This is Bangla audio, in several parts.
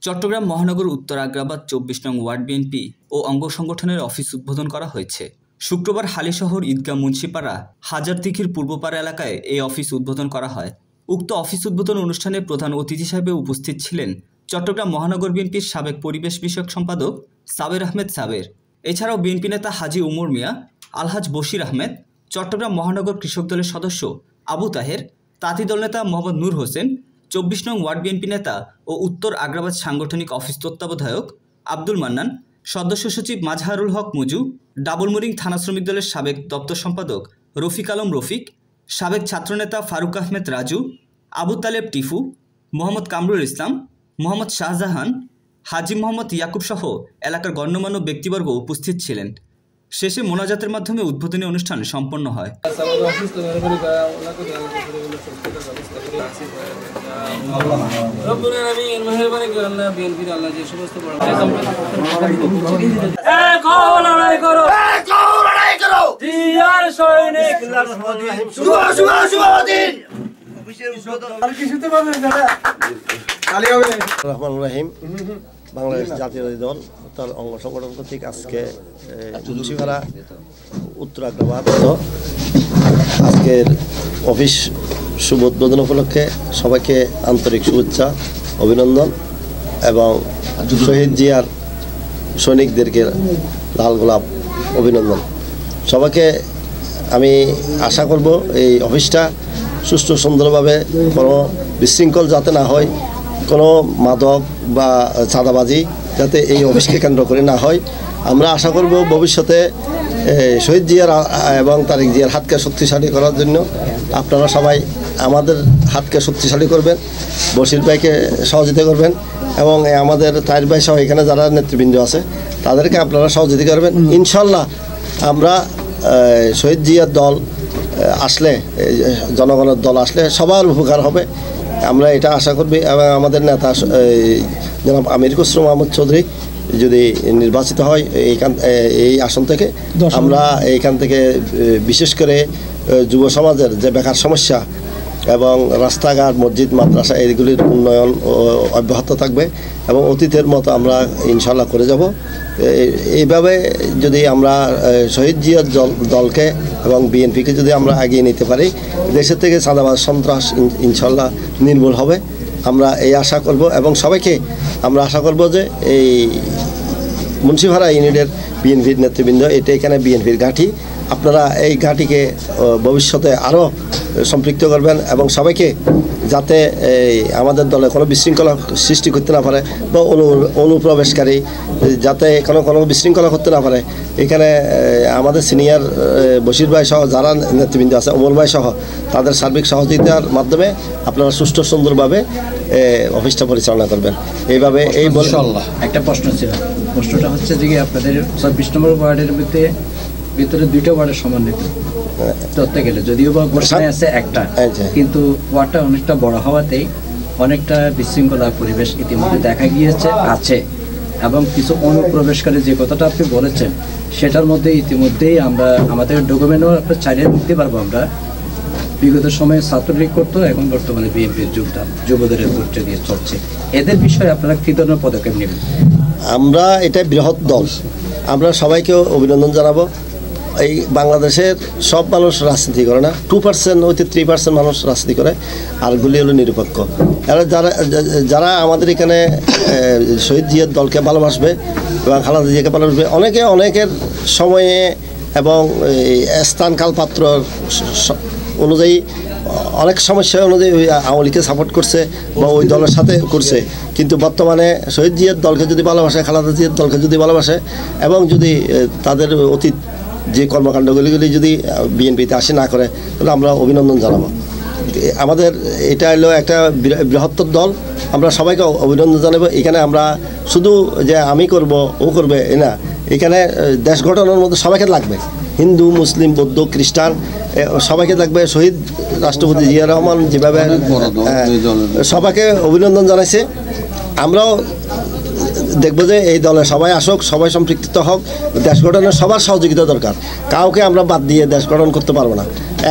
চট্টগ্রাম মহানগর উত্তর আগ্রাবাদ ২৪ নং ওয়ার্ড বিএনপি ও অঙ্গ সংগঠনের অফিস উদ্বোধন করা হয়েছে। শুক্রবার হালিশহর ঈদগাহ মুন্সিপাড়া হাজারদিঘির পূর্বপাড়া এলাকায় এই অফিস উদ্বোধন করা হয়। উক্ত অফিস উদ্বোধন অনুষ্ঠানে প্রধান অতিথি হিসেবে উপস্থিত ছিলেন চট্টগ্রাম মহানগর বিএনপির সাবেক পরিবেশ বিষয়ক সম্পাদক সাবের আহমেদ সাবের। এছাড়াও বিএনপি নেতা হাজি উমর মিয়া, আলহাজ বশির আহমেদ, চট্টগ্রাম মহানগর কৃষক দলের সদস্য আবু তাহের, তাঁতি দল নেতা মোহাম্মদ নূর হোসেন, ২৪ নং ওয়ার্ড বিএনপি নেতা ও উত্তর আগ্রাবাদ সাংগঠনিক অফিস তত্ত্বাবধায়ক আব্দুল মান্নান, সদস্য সচিব মাজহারুল হক মুজু, ডাবলমুরিং থানা শ্রমিক দলের সাবেক দপ্তর সম্পাদক রফিক আলম রফিক, সাবেক ছাত্রনেতা ফারুক আহমেদ রাজু, আবু তালেব টিফু, মোহাম্মদ কামরুল ইসলাম, মোহাম্মদ শাহজাহান, হাজি মোহাম্মদ ইয়াকুব সহ এলাকার গণ্যমান্য ব্যক্তিবর্গ উপস্থিত ছিলেন। শেষে মোনাজাতের মাধ্যমে উদ্বোধনী অনুষ্ঠান সম্পন্ন হয়। বাংলাদেশ জাতীয়তাবাদী দল তার অঙ্গ সংগঠন কর্তৃক আজকে মুন্সিপাড়া উত্তর আগ্রাবাদ আজকের অফিস শুভ উদ্বোধন উপলক্ষে সবাইকে আন্তরিক শুভেচ্ছা, অভিনন্দন এবং শহীদ জিয়ার সৈনিকদেরকে লাল গোলাপ অভিনন্দন। সবাইকে আমি আশা করব এই অফিসটা সুষ্ঠু সুন্দরভাবে কোনো বিশৃঙ্খল যাতে না হয়, কোনো মাদক বা চাঁদাবাজি যাতে এই অফিসকে কেন্দ্র করে না হয়। আমরা আশা করব ভবিষ্যতে শহীদ জিয়ার এবং তারেক জিয়ার হাতকে শক্তিশালী করার জন্য আপনারা সবাই আমাদের হাতকে শক্তিশালী করবেন, বশির ভাইকে সহযোগিতা করবেন এবং আমাদের তাইর ভাই সহ এখানে যারা নেতৃবৃন্দ আছে তাদেরকে আপনারা সহযোগিতা করবেন। ইনশাল্লাহ আমরা শহীদ জিয়ার দল আসলে, জনগণের দল আসলে সবার উপকার হবে, আমরা এটা আশা করবি। এবং আমাদের নেতা জনাব আমির খসরু মাহমুদ চৌধুরী যদি নির্বাচিত হয় এই আসন থেকে, আমরা এইখান থেকে বিশেষ করে যুব সমাজের যে বেকার সমস্যা এবং রাস্তাঘাট, মসজিদ, মাদ্রাসা এইগুলির উন্নয়ন অব্যাহত থাকবে এবং অতীতের মতো আমরা ইনশাল্লাহ করে যাব। এইভাবে যদি আমরা শহীদ জিয়ার দলকে এবং বিএনপিকে যদি আমরা এগিয়ে নিতে পারি, দেশের থেকে চাঁদাবাজ সন্ত্রাস ইনশাল্লাহ নির্মূল হবে, আমরা এই আশা করব। এবং সবাইকে আমরা আশা করব যে এই মুন্সিপাড়া ইউনিটের বিএনপির নেতৃবৃন্দ, এটা এখানে বিএনপির ঘাঁটি, আপনারা এই ঘাঁটিকে ভবিষ্যতে আরও সম্পৃক্ত করবেন এবং সবাইকে যাতে আমাদের দলে কোনো বিশৃঙ্খলা সৃষ্টি করতে না পারে বা অনুপ্রবেশকারী যাতে কোনো বিশৃঙ্খলা করতে না পারে, এখানে আমাদের সিনিয়র বশির ভাই সহ যারা নেতৃবৃন্দ আছে, ওমর ভাই সহ তাদের সার্বিক সহযোগিতার মাধ্যমে আপনারা সুষ্ঠু সুন্দরভাবে অফিসটা পরিচালনা করবেন। এইভাবে এই একটা প্রশ্ন ছিল, প্রশ্নটা হচ্ছে যে আপনাদের ২৪ নম্বর ওয়ার্ডের ভিতরে ২টা ওয়ার্ডের সমন্বিত ধরতে গেলে, যদিও বা ঘোষণায় আছে একটা, কিন্তু ওয়ার্ডটা অনেকটা বড় হওয়াতেই অনেকটা বিশৃঙ্খলা পরিবেশ ইতিমধ্যে দেখা গিয়েছে আছে এবং কিছু অনুপ্রবেশকারী যে কথাটা আপনি বলেছেন সেটার মধ্যে ইতিমধ্যেই আমরা আমাদের ডকুমেন্টও আপনার চালিয়ে দিতে পারবো। আমরা বিগত সময়ে ছাত্রলীগ করতো, এখন বর্তমানে বিএনপির যোগদান যুবদের পরিচয় দিয়ে চলছে, এদের বিষয়ে আপনারা কী ধরনের পদক্ষেপ নেবেন? আমরা এটা বৃহৎ দল, আমরা সবাইকে অভিনন্দন জানাবো। এই বাংলাদেশের সব মানুষ রাজনীতি করে না, 2% হইতে 3% মানুষ রাজনীতি করে, আরগুলি হলো নিরপেক্ষ। এরা যারা আমাদের এখানে শহীদ জিয়ার দলকে ভালোবাসবে এবং খালেদা জিয়াকে ভালোবাসবে, অনেকের সময়ে এবং স্থান কালপাত্র অনুযায়ী অনেক সমস্যা অনুযায়ী ওই আওয়ামী লীগকে সাপোর্ট করছে বা ওই দলের সাথে করছে, কিন্তু বর্তমানে শহীদ জিয়ার দলকে যদি ভালোবাসে, খালেদা জিয়ার দলকে যদি ভালোবাসে এবং যদি তাদের অতীত যে কর্মকাণ্ডগুলি যদি বিএনপিতে আসে না করে, তাহলে আমরা অভিনন্দন জানাবো। আমাদের এটা হলো একটা বৃহত্তর দল, আমরা সবাইকে অভিনন্দন জানাবো। এখানে আমরা শুধু যে আমি করব ও করবে না, এখানে দেশ গঠনের মধ্যে সবাইকে লাগবে, হিন্দু, মুসলিম, বৌদ্ধ, খ্রিস্টান সবাইকে লাগবে। শহীদ রাষ্ট্রপতি জিয়া রহমান যেভাবে সবাইকে অভিনন্দন জানাইছে, আমরাও দেখবো যে এই দলে সবাই আসুক, সবাই সম্পৃক্ত হোক, দেশ গঠনের সবার সহযোগিতা দরকার, কাউকে আমরা বাদ দিয়ে দেশ গঠন করতে পারবো না।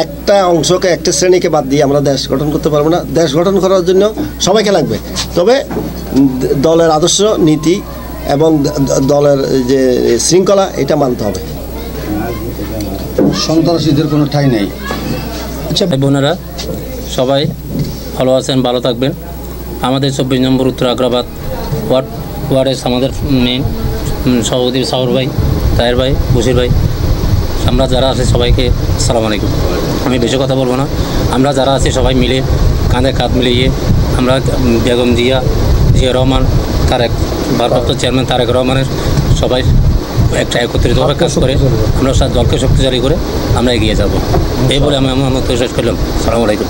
একটা অংশকে, একটা শ্রেণীকে বাদ দিয়ে আমরা দেশ গঠন করতে পারবো না। দেশ গঠন করার জন্য সবাইকে লাগবে, তবে দলের আদর্শ, নীতি এবং দলের যে শৃঙ্খলা এটা মানতে হবে। সন্ত্রাসীদের কোনো ঠাঁই নেই। আচ্ছা বোনেরা, সবাই ভালো আছেন, ভালো থাকবেন। আমাদের 24 নম্বর উত্তর আগ্রাবাদ ওয়ার্ডের আমাদের মেন সভাপতি সাউর ভাই, তাহের ভাই, বশির ভাই, আমরা যারা আছি সবাইকে আসসালামু আলাইকুম। আমি বেশি কথা বলবো না, আমরা যারা আছি সবাই মিলে কাঁধে কাঁধ মিলিয়ে আমরা বেগম জিয়া রহমান, তারেক ভারপ্রাপ্ত চেয়ারম্যান তারেক রহমানের সবাই একটা একত্রিতভাবে কাজ করে আমরা দলকে শক্তিশালী করে আমরা এগিয়ে যাব, এই বলে আমি আমার মতো শেষ করলাম। আসসালামু আলাইকুম।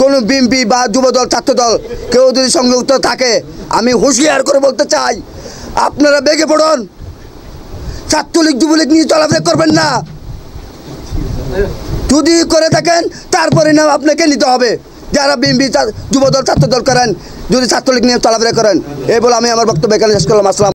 কোনো বিএনপি বা যুবদল, ছাত্রদল কেউ যদি সংযুক্ত থাকে, আমি হুঁশিয়ার করে বলতে চাই, আপনারা বেগে পড়ুন। ছাত্রলীগ যুবলীগ নিয়ে চলাফেরা করবেন না। যদি করে থাকেন তার পরিণাম আপনাকে নিতে হবে। যারা বিএনপি, যুবদল, ছাত্রদল করেন, যদি ছাত্রলীগ নিয়ে চলাফেরা করেন, এই বলে আমি আমার বক্তব্য এখানে শেষ করলাম। আসসালাম।